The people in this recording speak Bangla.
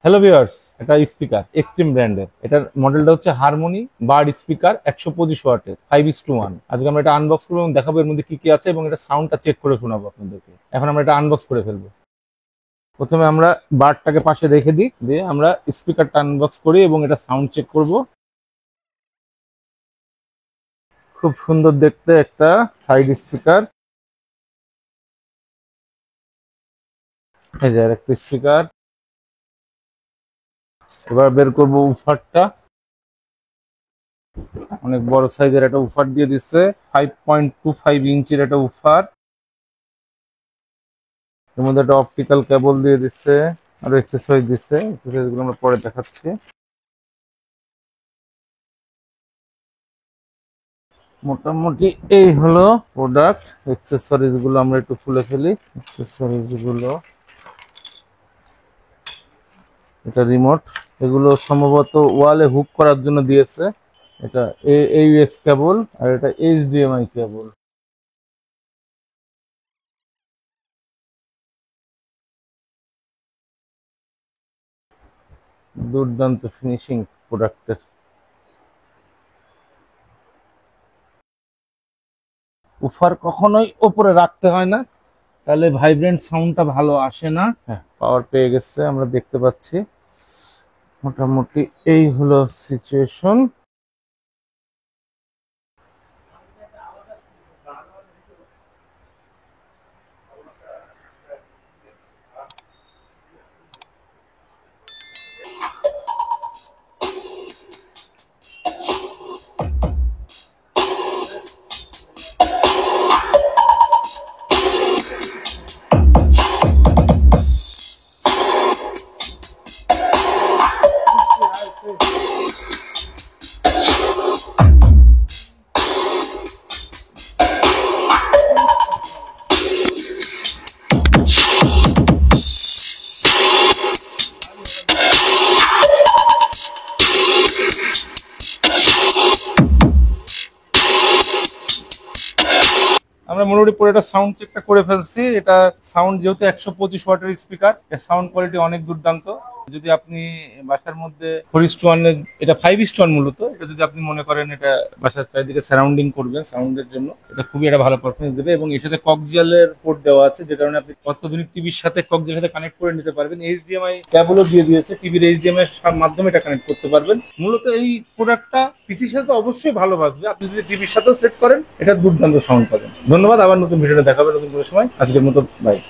হ্যালো ভিউয়ার্স, এটা স্পিকার এক্সট্রিম ব্র্যান্ডের। এটার মডেলটা হচ্ছে হারমোনি বার্ড স্পিকার 125 ওয়াটের 5:1। আজকে আমরা এটা আনবক্স করবো এবং দেখাবো এর মধ্যে কি কি আছে এবং এটা সাউন্ডটা চেক করে শোনাবো আপনাদেরকে। এখন আমরা এটা আনবক্স করে ফেলবো। প্রথমে আমরা বার্ডটাকে পাশে রেখে দিই, দিয়ে আমরা স্পিকারটা আনবক্স করি এবং এটা সাউন্ড চেক করব। খুব সুন্দর দেখতে একটা সাইড স্পিকার। এই যে আরেকটা স্পিকার। এবার বের করবো উফারটা। অনেক বড় সাইজের একটা উফার দিয়ে দিচ্ছে, 5.25 ইঞ্চির একটা উফার। এর মধ্যে একটা অপটিক্যাল কেবল দিয়ে দিচ্ছে, আর এক্সেসরিজ দিচ্ছে। এক্সেসরিজ গুলো আমরা পরে দেখাচ্ছি। মোটামুটি এই হলো প্রোডাক্ট। এক্সেসরিজ গুলো আমরা একটু খুলে ফেলি। এক্সেসরিজ গুলো, এটা রিমোট। এগুলো সম্ভবত ওয়ালে হুক করার জন্য দিয়েছে। এটা AUX কেবল আর এটা HDMI কেবল। দুর্দান্ত ফিনিশিং প্রোডাক্টের। উফার কখনোই ওপরে রাখতে হয় না, তাহলে ভাইব্রেন্ট সাউন্ডটা ভালো আসে না। হ্যাঁ, পাওয়ার পেয়ে গেছে আমরা দেখতে পাচ্ছি। মোটামুটি এই হলো সিচুয়েশন। আমরা মোটামুটি পুরো এটা সাউন্ড চেকটা করে ফেলছি। এটা সাউন্ড যেহেতু 125 ওয়াটের স্পিকার, এর সাউন্ড কোয়ালিটি অনেক দুর্দান্ত। যদি আপনি বাসার মধ্যে 4:1 এটা 5:1 মূলত। এটা যদি আপনি মনে করেন এটা বাসার চারিদিকে সারাউন্ডিং করবেন সাউন্ডের জন্য, এটা খুবই একটা ভালো পারফরমেন্স দেবে। এবং এর সাথে কক্সিয়ালের পোর্ট দেওয়া আছে, যে কারণে আপনি অত্যাধুনিক টিভির সাথে কক্সিয়ালের সাথে কানেক্ট করে নিতে পারবেন। HDMI কেবলও দিয়ে দিয়েছে, টিভির HDMI এর মাধ্যমে এটা কানেক্ট করতে পারবেন। মূলত এই প্রোডাক্টটা পিসির সাথে অবশ্যই ভালো বাজবে। আপনি যদি টিভির সাথেও সেট করেন, এটা দুর্দান্ত সাউন্ড পাবেন। ধন্যবাদ। আবার নতুন ভিডিওতে দেখাবেন নতুন কোনো সময়। আজকের মতো বাই।